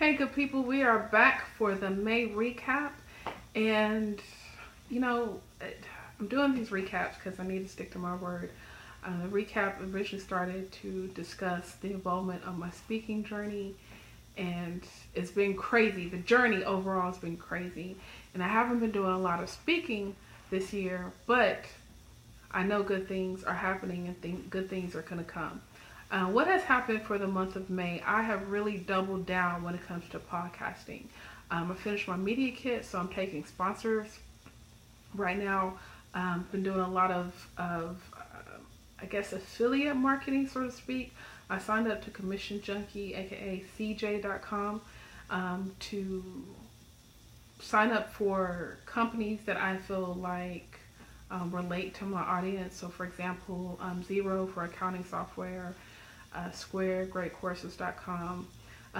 Hey, good people, we are back for the May recap. And, you know, I'm doing these recaps because I need to stick to my word. The recap originally started to discuss the involvement of my speaking journey, and it's been crazy. The journey overall has been crazy. And I haven't been doing a lot of speaking this year, but I know good things are happening and good things are going to come. What has happened for the month of May? I have really doubled down when it comes to podcasting. I finished my media kit, so I'm taking sponsors right now. Been doing a lot I guess, affiliate marketing, so to speak. I signed up to Commission Junkie, aka CJ.com, to sign up for companies that I feel like relate to my audience. So, for example, Zero for accounting software, Square, GreatCourses.com,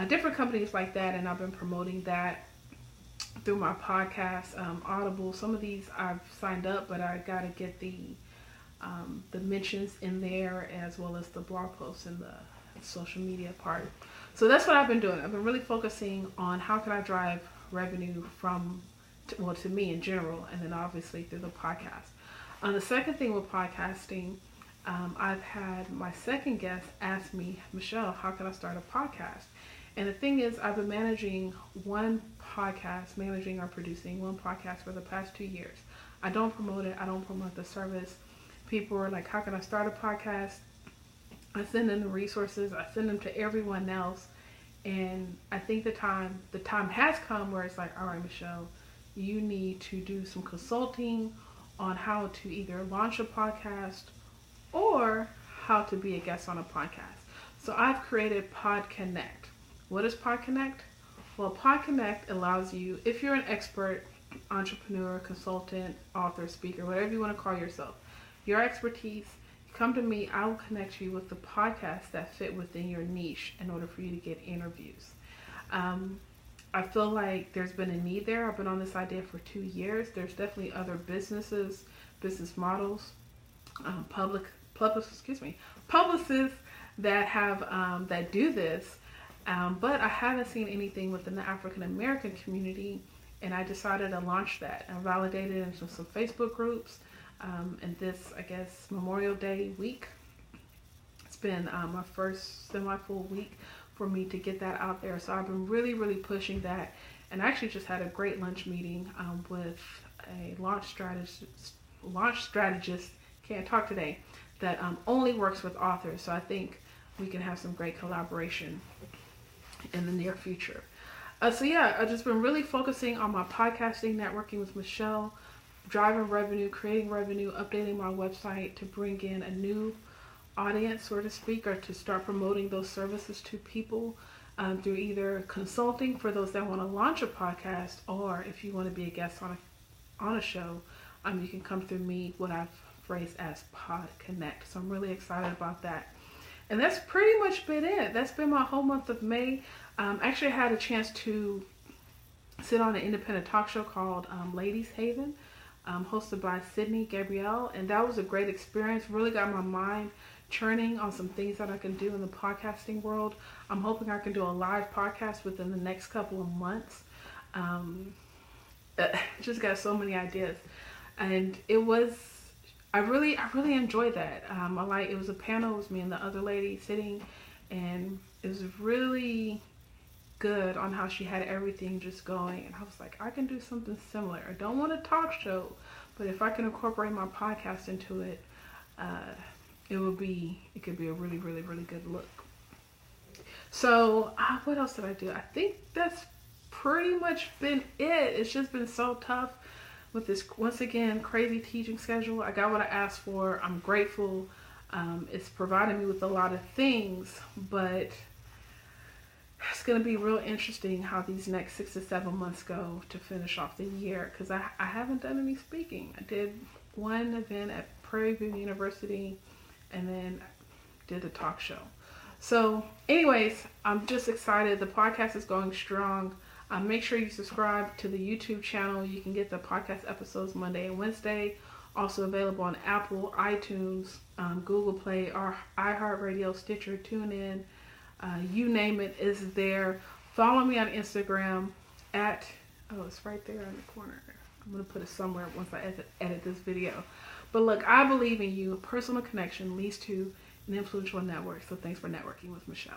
different companies like that, and I've been promoting that through my podcast, Audible. Some of these I've signed up, but I got to get the mentions in there as well as the blog posts and the social media part. So that's what I've been doing. I've been really focusing on how can I drive revenue to me in general, and then obviously through the podcast. The second thing with podcasting, I've had my second guest ask me, Michelle, how can I start a podcast? And the thing is, I've been managing or producing one podcast for the past 2 years. I don't promote it. I don't promote the service. People are like, how can I start a podcast? I send them the resources. I send them to everyone else. And I think the time has come where it's like, all right, Michelle, you need to do some consulting on how to either launch a podcast or how to be a guest on a podcast. So I've created PodConnect. What is PodConnect? Well, PodConnect allows you, if you're an expert, entrepreneur, consultant, author, speaker, whatever you want to call yourself, your expertise, come to me. I will connect you with the podcasts that fit within your niche in order for you to get interviews. I feel like there's been a need there. I've been on this idea for 2 years. There's definitely other business models, publicists that have that do this, but I haven't seen anything within the African American community, and I decided to launch that. I validated it into some Facebook groups. And this, I guess, Memorial Day week, it's been my first semi-full week for me to get that out there. So I've been really, really pushing that. And I actually just had a great lunch meeting with a launch strategist, can't talk today, that only works with authors. So I think we can have some great collaboration in the near future. I've just been really focusing on my podcasting, networking with Michelle, driving revenue, creating revenue, updating my website to bring in a new audience, so to speak, or to start promoting those services to people through either consulting for those that want to launch a podcast, or if you want to be a guest on a show, you can come through me, what I've phrased as PodConnect. So I'm really excited about that. And that's pretty much been it. That's been my whole month of May. Actually, I had a chance to sit on an independent talk show called Ladies Haven, hosted by Sydney Gabrielle, and that was a great experience. Really got my mind churning on some things that I can do in the podcasting world. I'm hoping I can do a live podcast within the next couple of months. Just got so many ideas, and I really enjoyed that. It was a panel. It was me and the other lady sitting, and it was really good on how she had everything just going, and I was like, I can do something similar. I don't want a talk show, but if I can incorporate my podcast into it, it could be a really, really, really good look. So what else did I do? I think that's pretty much been it. It's just been so tough with this, once again, crazy teaching schedule. I got what I asked for. I'm grateful. It's provided me with a lot of things, but it's going to be real interesting how these next 6 to 7 months go to finish off the year, because I haven't done any speaking. I did one event at Prairie View University, and then did a talk show. So anyways, I'm just excited. The podcast is going strong. Make sure you subscribe to the YouTube channel. You can get the podcast episodes Monday and Wednesday. Also available on Apple, iTunes, Google Play, or iHeartRadio, Stitcher, TuneIn. You name it is there. Follow me on Instagram at, oh, it's right there in the corner. I'm going to put it somewhere once I edit this video. But look, I believe in you. Personal connection leads to an influential network. So thanks for networking with Michelle.